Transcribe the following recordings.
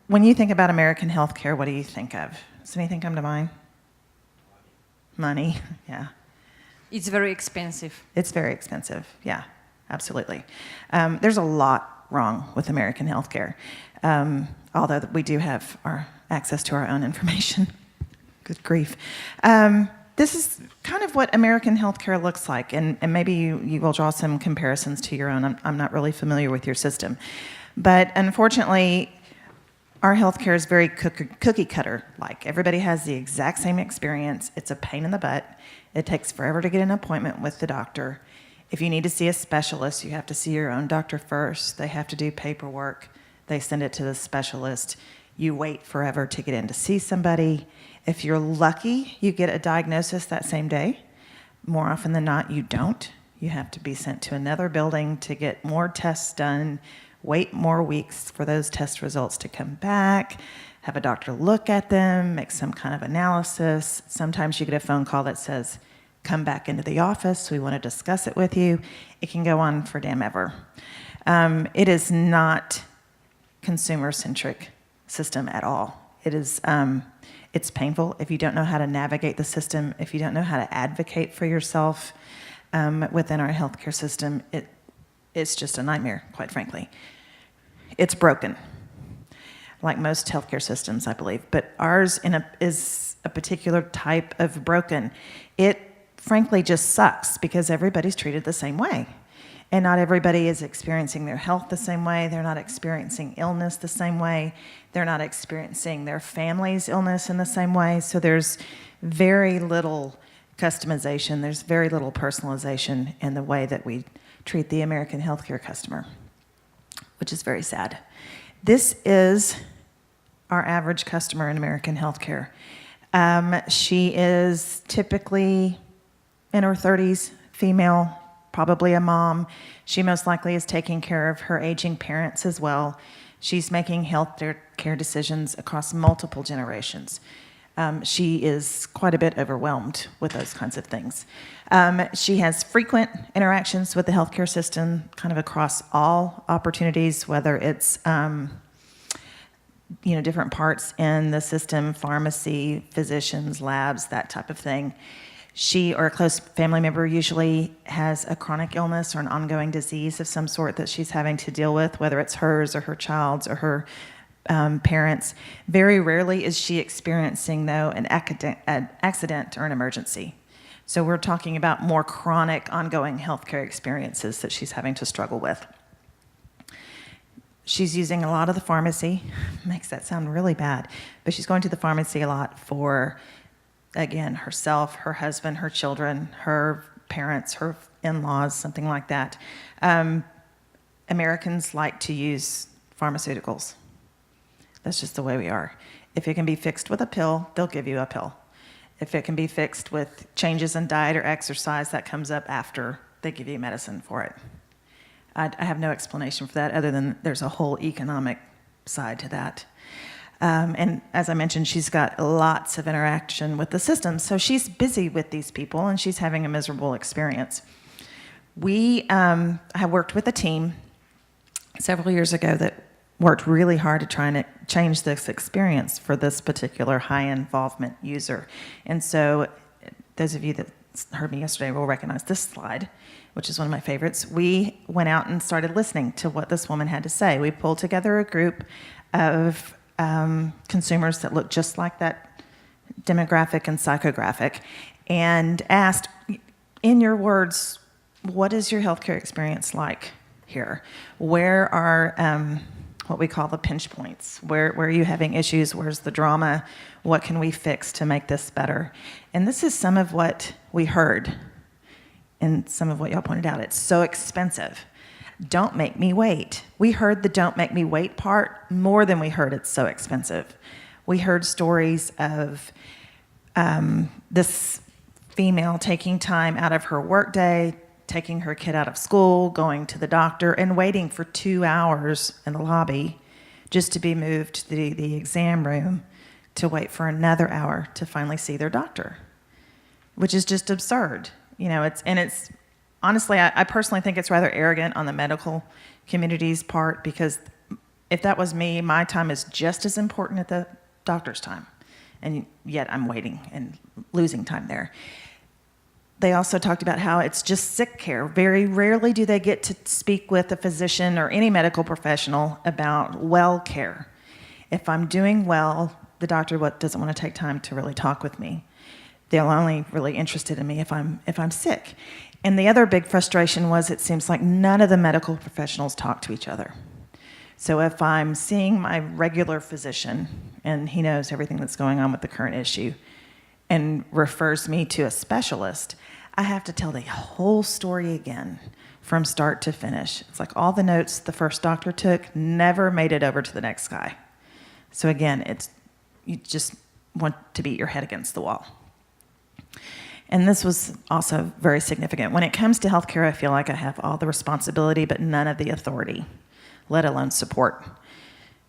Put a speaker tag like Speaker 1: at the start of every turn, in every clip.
Speaker 1: when you think about American healthcare, what do you think of? Does anything come to mind? Money, yeah.
Speaker 2: It's very expensive.
Speaker 1: It's very expensive, yeah, absolutely. There's a lot wrong with American healthcare, although we do have our access to our own information. Good grief. This is kind of what American healthcare looks like, and maybe you will draw some comparisons to your own. I'm not really familiar with your system. But unfortunately, our healthcare is very cookie cutter like. Everybody has the exact same experience. It's a pain in the butt. It takes forever to get an appointment with the doctor. If you need to see a specialist, you have to see your own doctor first. They have to do paperwork. They send it to the specialist. You wait forever to get in to see somebody. If you're lucky, you get a diagnosis that same day. More often than not, you don't. You have to be sent to another building to get more tests done, wait more weeks for those test results to come back, have a doctor look at them, make some kind of analysis. Sometimes you get a phone call that says, come back into the office, we want to discuss it with you. It can go on for damn ever. It is not consumer-centric system at all. It is, it's painful if you don't know how to navigate the system, if you don't know how to advocate for yourself within our healthcare system. It's just a nightmare, quite frankly. It's broken, like most healthcare systems, I believe, but ours is a particular type of broken. It frankly just sucks because everybody's treated the same way. And not everybody is experiencing their health the same way. They're not experiencing illness the same way. They're not experiencing their family's illness in the same way. So there's very little customization. There's very little personalization in the way that we treat the American healthcare customer, which is very sad. This is our average customer in American healthcare. She is typically in her 30s, female, probably a mom. She most likely is taking care of her aging parents as well. She's making health care decisions across multiple generations. She is quite a bit overwhelmed with those kinds of things. She has frequent interactions with the healthcare system, kind of across all opportunities, whether it's different parts in the system, pharmacy, physicians, labs, that type of thing. She or a close family member usually has a chronic illness or an ongoing disease of some sort that she's having to deal with, whether it's hers or her child's or her parents. Very rarely is she experiencing, though, an accident or an emergency. So we're talking about more chronic, ongoing healthcare experiences that she's having to struggle with. She's using a lot of the pharmacy. Makes that sound really bad. But she's going to the pharmacy a lot for, again, herself, her husband, her children, her parents, her in-laws, something like that. Americans like to use pharmaceuticals. That's just the way we are. If it can be fixed with a pill, they'll give you a pill. If it can be fixed with changes in diet or exercise, that comes up after they give you medicine for it. I have no explanation for that other than there's a whole economic side to that. And as I mentioned, she's got lots of interaction with the system. So she's busy with these people and she's having a miserable experience. We have worked with a team several years ago that worked really hard to try and change this experience for this particular high involvement user. And so those of you that heard me yesterday will recognize this slide, which is one of my favorites. We went out and started listening to what this woman had to say. We pulled together a group of consumers that look just like that demographic and psychographic and asked, in your words, what is your healthcare experience like here? Where are what we call the pinch points? Where are you having issues? Where's the drama? What can we fix to make this better? And this is some of what we heard and some of what y'all pointed out. It's so expensive. Don't make me wait. We heard the don't make me wait part more than we heard it's so expensive. We heard stories of this female taking time out of her workday, taking her kid out of school, going to the doctor, and waiting for 2 hours in the lobby just to be moved to the exam room to wait for another hour to finally see their doctor, which is just absurd. It's honestly, I personally think it's rather arrogant on the medical community's part because if that was me, my time is just as important at the doctor's time. And yet I'm waiting and losing time there. They also talked about how it's just sick care. Very rarely do they get to speak with a physician or any medical professional about well care. If I'm doing well, the doctor doesn't want to take time to really talk with me. They're only really interested in me if I'm sick. And the other big frustration was it seems like none of the medical professionals talk to each other. So if I'm seeing my regular physician and he knows everything that's going on with the current issue and refers me to a specialist, I have to tell the whole story again from start to finish. It's like all the notes the first doctor took never made it over to the next guy. So again, you just want to beat your head against the wall. And this was also very significant. When it comes to healthcare, I feel like I have all the responsibility, but none of the authority, let alone support.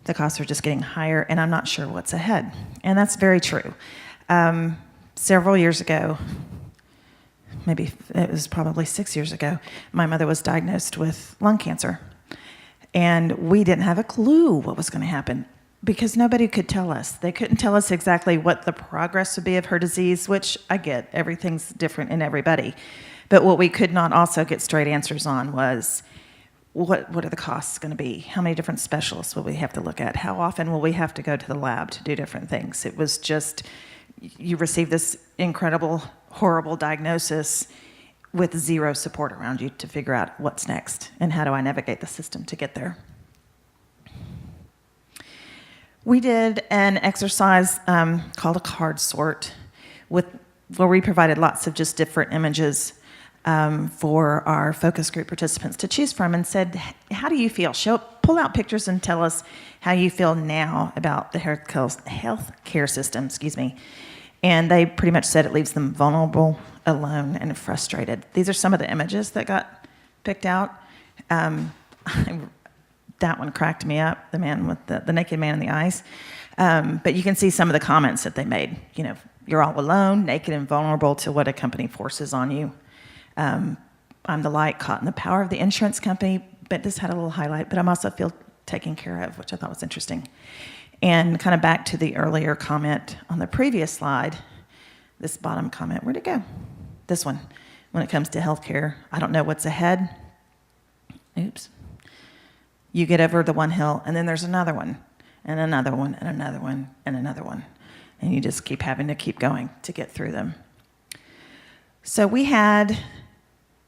Speaker 1: The costs are just getting higher, and I'm not sure what's ahead. And that's very true. Several years ago, maybe it was probably 6 years ago, my mother was diagnosed with lung cancer. And we didn't have a clue what was going to happen because nobody could tell us. They couldn't tell us exactly what the progress would be of her disease, which I get. Everything's different in everybody. But what we could not also get straight answers on was, what are the costs going to be? How many different specialists will we have to look at? How often will we have to go to the lab to do different things? It was just, you receive this incredible, horrible diagnosis with zero support around you to figure out what's next and how do I navigate the system to get there. We did an exercise called a card sort where we provided lots of just different images for our focus group participants to choose from and said, how do you feel? Pull out pictures and tell us how you feel now about the healthcare system, And they pretty much said it leaves them vulnerable, alone, and frustrated. These are some of the images that got picked out. That one cracked me up, the man with the naked man in the ice. But you can see some of the comments that they made. You know, you're all alone, naked and vulnerable to what a company forces on you. I'm the light caught in the power of the insurance company, but this had a little highlight, but I'm also feel taken care of, which I thought was interesting. And kind of back to the earlier comment on the previous slide, this bottom comment, where'd it go? This one, when it comes to healthcare, I don't know what's ahead. Oops. You get over the one hill, and then there's another one, and another one, and another one, and another one. And you just keep having to keep going to get through them. So we had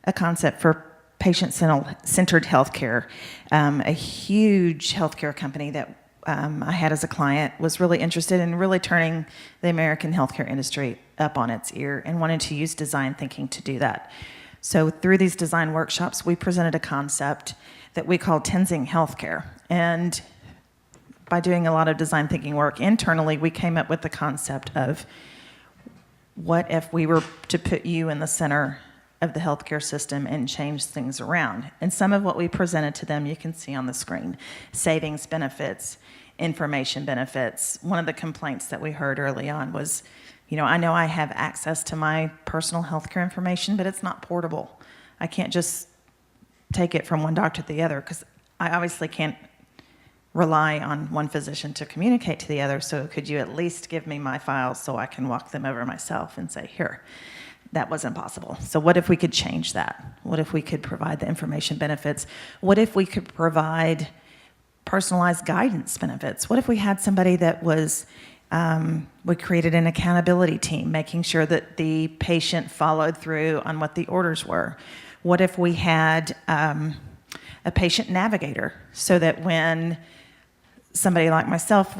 Speaker 1: a concept for patient-centered healthcare. A huge healthcare company that I had as a client was really interested in really turning the American healthcare industry up on its ear and wanted to use design thinking to do that. So through these design workshops, we presented a concept that we call Tenzing Healthcare. And by doing a lot of design thinking work internally, we came up with the concept of what if we were to put you in the center of the healthcare system and change things around. And some of what we presented to them you can see on the screen. Savings benefits, information benefits. One of the complaints that we heard early on was, I know I have access to my personal healthcare information, but it's not portable. I can't just take it from one doctor to the other because I obviously can't rely on one physician to communicate to the other, so could you at least give me my files so I can walk them over myself and say, here. That wasn't possible. So what if we could change that? What if we could provide the information benefits? What if we could provide personalized guidance benefits? What if we had somebody that was, we created an accountability team, making sure that the patient followed through on what the orders were? What if we had a patient navigator so that when somebody like myself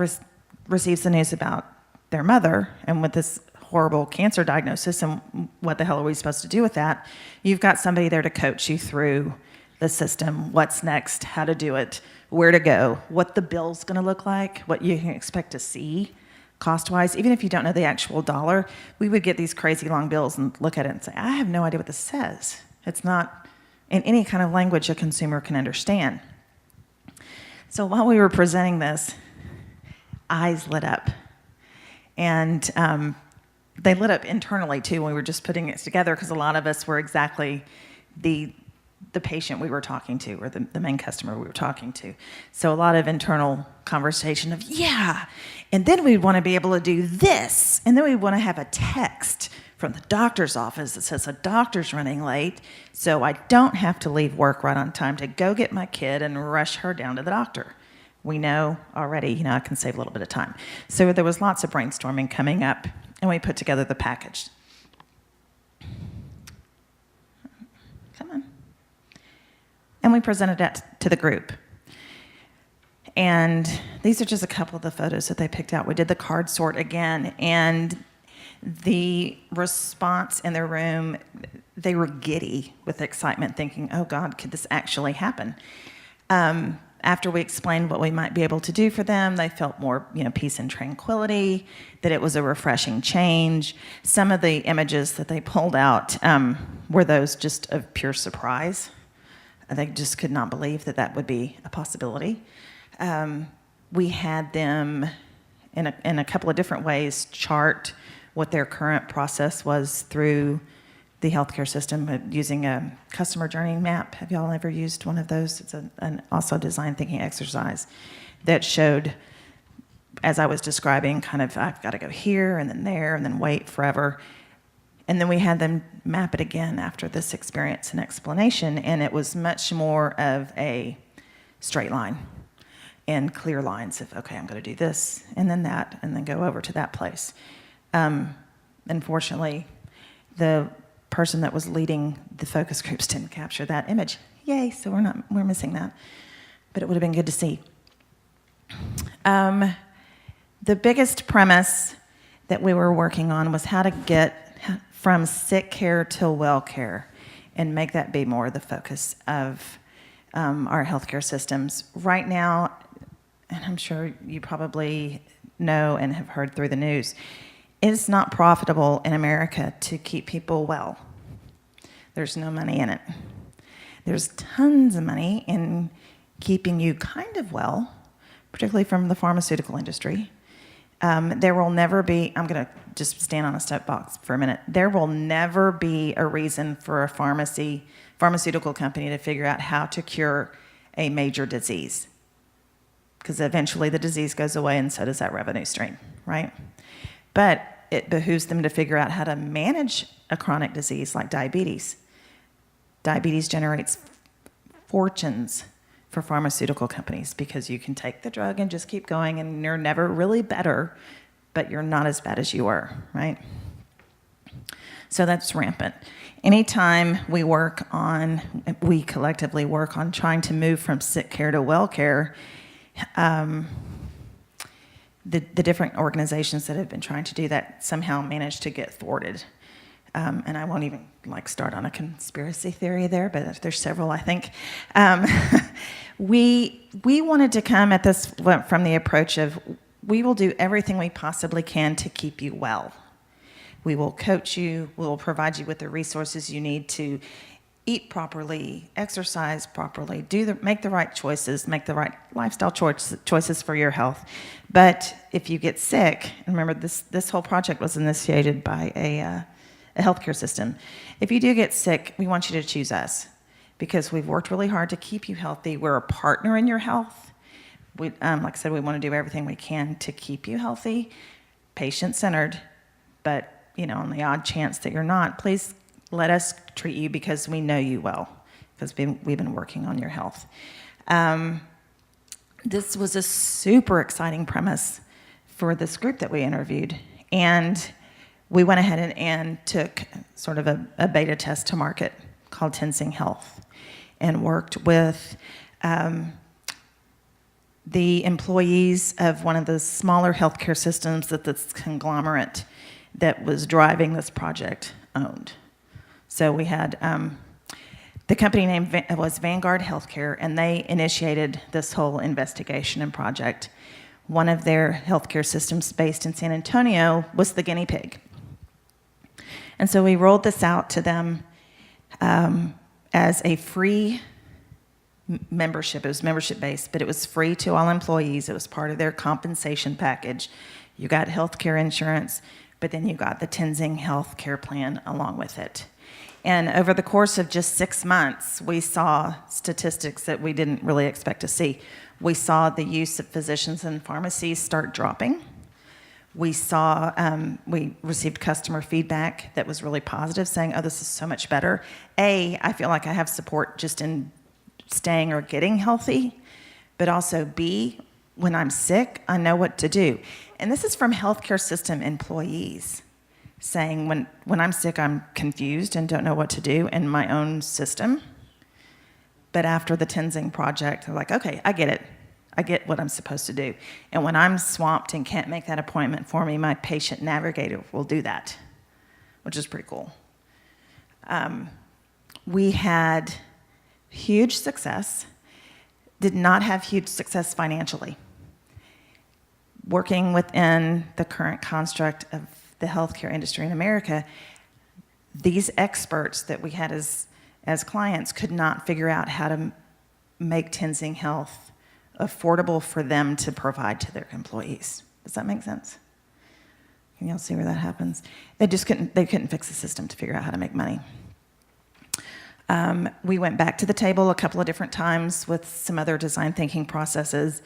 Speaker 1: receives the news about their mother and with this horrible cancer diagnosis and what the hell are we supposed to do with that, you've got somebody there to coach you through the system, what's next, how to do it, where to go, what the bill's going to look like, what you can expect to see cost-wise. Even if you don't know the actual dollar, we would get these crazy long bills and look at it and say, I have no idea what this says. It's not in any kind of language a consumer can understand. So while we were presenting this, eyes lit up. And they lit up internally too when we were just putting it together because a lot of us were exactly the the patient we were talking to or the main customer we were talking to. So a lot of internal conversation of, yeah, and then we'd want to be able to do this, and then we want to have a text from the doctor's office that says a doctor's running late, so I don't have to leave work right on time to go get my kid and rush her down to the doctor. We know already, I can save a little bit of time. So there was lots of brainstorming coming up, and we put together the package. Come on. And we presented that to the group. And these are just a couple of the photos that they picked out. We did the card sort again, and the response in the room, they were giddy with excitement, thinking, oh God, could this actually happen? After we explained what we might be able to do for them, they felt more, peace and tranquility, that it was a refreshing change. Some of the images that they pulled out were those just of pure surprise. They just could not believe that that would be a possibility. We had them, in a couple of different ways, chart what their current process was through the healthcare system using a customer journey map. Have y'all ever used one of those? It's an also design thinking exercise that showed, as I was describing, kind of I've got to go here and then there and then wait forever. And then we had them map it again after this experience and explanation, and it was much more of a straight line and clear lines of, okay, I'm going to do this and then that and then go over to that place. Unfortunately, the person that was leading the focus groups didn't capture that image. Yay, so we're missing that. But it would have been good to see. The biggest premise that we were working on was how to get from sick care to well care and make that be more the focus of our healthcare systems. Right now, and I'm sure you probably know and have heard through the news, it's not profitable in America to keep people well. There's no money in it. There's tons of money in keeping you kind of well, particularly from the pharmaceutical industry. There will never be, I'm going to just stand on a soapbox for a minute. There will never be a reason for a pharmaceutical company to figure out how to cure a major disease, because eventually the disease goes away and so does that revenue stream, right? But it behooves them to figure out how to manage a chronic disease like diabetes. Diabetes generates fortunes for pharmaceutical companies because you can take the drug and just keep going and you're never really better, but you're not as bad as you were, right? So that's rampant. Anytime we collectively work on trying to move from sick care to well care, the different organizations that have been trying to do that somehow manage to get thwarted. And I won't even start on a conspiracy theory there, but there's several, I think. We wanted to come at this from the approach of, we will do everything we possibly can to keep you well. We will coach you, we will provide you with the resources you need to eat properly, exercise properly, make the right choices, make the right lifestyle choices for your health. But if you get sick, and remember this whole project was initiated by a healthcare system. If you do get sick, we want you to choose us because we've worked really hard to keep you healthy. We're a partner in your health. We, like I said, we want to do everything we can to keep you healthy, patient-centered, but on the odd chance that you're not, please let us treat you because we know you well, because we've been working on your health. This was a super exciting premise for this group that we interviewed, and we went ahead and took sort of a beta test to market called Tensing Health and worked with the employees of one of the smaller healthcare systems that this conglomerate that was driving this project owned. So we had, the company name was Vanguard Healthcare, and they initiated this whole investigation and project. One of their healthcare systems based in San Antonio was the guinea pig. And so we rolled this out to them as a free membership. It was membership-based, but it was free to all employees. It was part of their compensation package. You got healthcare insurance, but then you got the Tensing Health Care Plan along with it. And over the course of just 6 months, we saw statistics that we didn't really expect to see. We saw the use of physicians and pharmacies start dropping. We saw, we received customer feedback that was really positive, saying, oh, this is so much better. I feel like I have support just in staying or getting healthy, but also B, when I'm sick, I know what to do. And this is from healthcare system employees saying, when I'm sick, I'm confused and don't know what to do in my own system. But after the Tenzing project, they're like, okay, I get it. I get what I'm supposed to do. And when I'm swamped and can't make that appointment for me, my patient navigator will do that, which is pretty cool. We had huge success, did not have huge success financially. Working within the current construct of the healthcare industry in America, these experts that we had as clients could not figure out how to make Tenzing Health affordable for them to provide to their employees. Does that make sense? Can y'all see where that happens? They couldn't fix the system to figure out how to make money. We went back to the table a couple of different times with some other design thinking processes,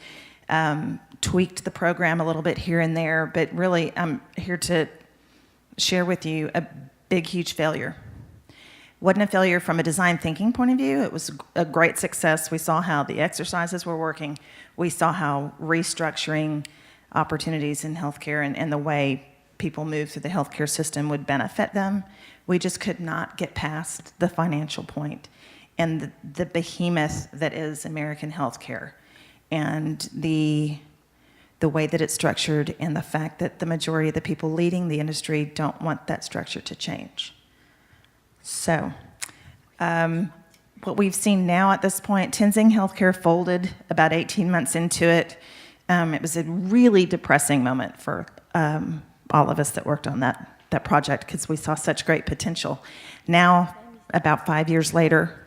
Speaker 1: tweaked the program a little bit here and there, but really I'm here to share with you a big, huge failure. Wasn't a failure from a design thinking point of view. It was a great success. We saw how the exercises were working. We saw how restructuring opportunities in healthcare and the way people move through the healthcare system would benefit them. We just could not get past the financial point and the behemoth that is American healthcare, and the way that it's structured, and the fact that the majority of the people leading the industry don't want that structure to change. So, what we've seen now at this point, Tenzing Healthcare folded about 18 months into it. It was a really depressing moment for all of us that worked on that project, because we saw such great potential. Now, about 5 years later,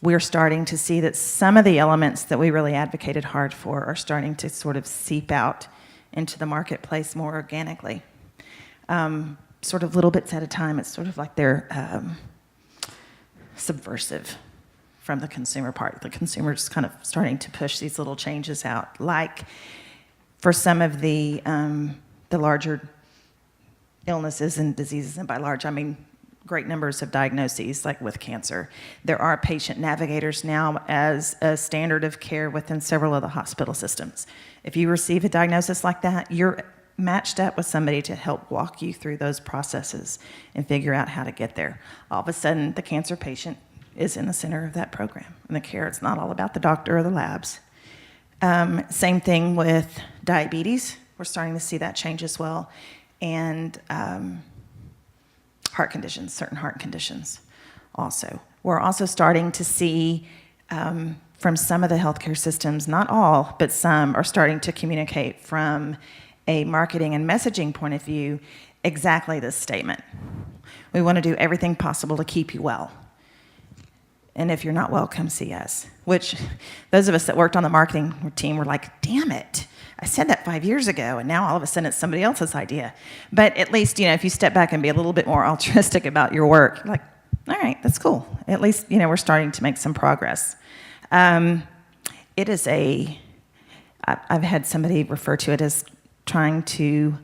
Speaker 1: we're starting to see that some of the elements that we really advocated hard for are starting to sort of seep out into the marketplace more organically. Sort of little bits at a time. It's sort of like they're subversive from the consumer part. The consumer's kind of starting to push these little changes out. Like for some of the larger illnesses and diseases, and by large, I mean great numbers of diagnoses, like with cancer. There are patient navigators now as a standard of care within several of the hospital systems. If you receive a diagnosis like that, you're matched up with somebody to help walk you through those processes and figure out how to get there. All of a sudden, the cancer patient is in the center of that program and the care. It's not all about the doctor or the labs. Same thing with diabetes. We're starting to see that change as well. And heart conditions, certain heart conditions also. We're also starting to see from some of the healthcare systems, not all, but some are starting to communicate from a marketing and messaging point of view exactly this statement. We want to do everything possible to keep you well. And if you're not well, come see us. Which those of us that worked on the marketing team were like, damn it, I said that 5 years ago, and now all of a sudden it's somebody else's idea. But at least, if you step back and be a little bit more altruistic about your work, like, all right, that's cool. At least, we're starting to make some progress. I've had somebody refer to it as trying to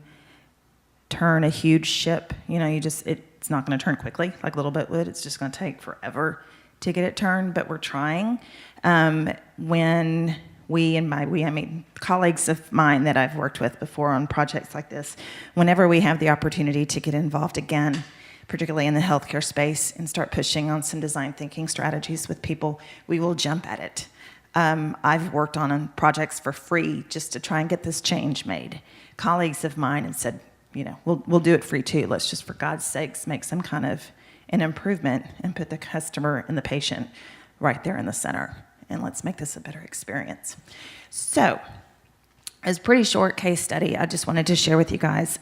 Speaker 1: turn a huge ship. It's not going to turn quickly, like a little bit would. It's just going to take forever to get it turned, but we're trying. When I mean colleagues of mine that I've worked with before on projects like this, whenever we have the opportunity to get involved again, particularly in the healthcare space, and start pushing on some design thinking strategies with people, we will jump at it. I've worked on projects for free just to try and get this change made. Colleagues of mine have said, we'll do it free too. Let's just, for God's sakes, make some kind of an improvement and put the customer and the patient right there in the center. And let's make this a better experience. So, it's a pretty short case study I just wanted to share with you guys.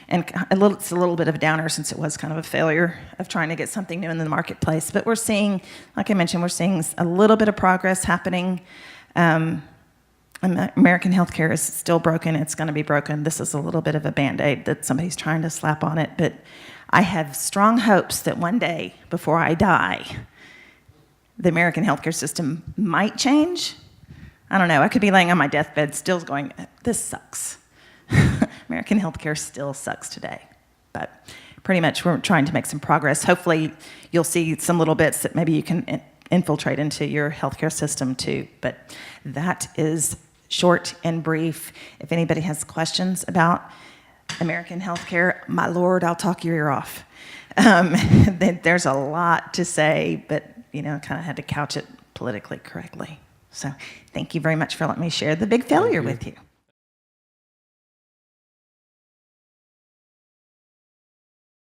Speaker 1: It's a little bit of a downer, since it was kind of a failure of trying to get something new in the marketplace. But we're seeing, like I mentioned, we're seeing a little bit of progress happening. American healthcare is still broken. It's going to be broken. This is a little bit of a Band-Aid that somebody's trying to slap on it. But I have strong hopes that one day, before I die, the American healthcare system might change. I don't know. I could be laying on my deathbed still going, this sucks. American healthcare still sucks today. But pretty much we're trying to make some progress. Hopefully you'll see some little bits that maybe you can infiltrate into your healthcare system too. But that is short and brief. If anybody has questions about American healthcare, my Lord, I'll talk your ear off. There's a lot to say, but kind of had to couch it politically correctly. So thank you very much for letting me share the big failure with you.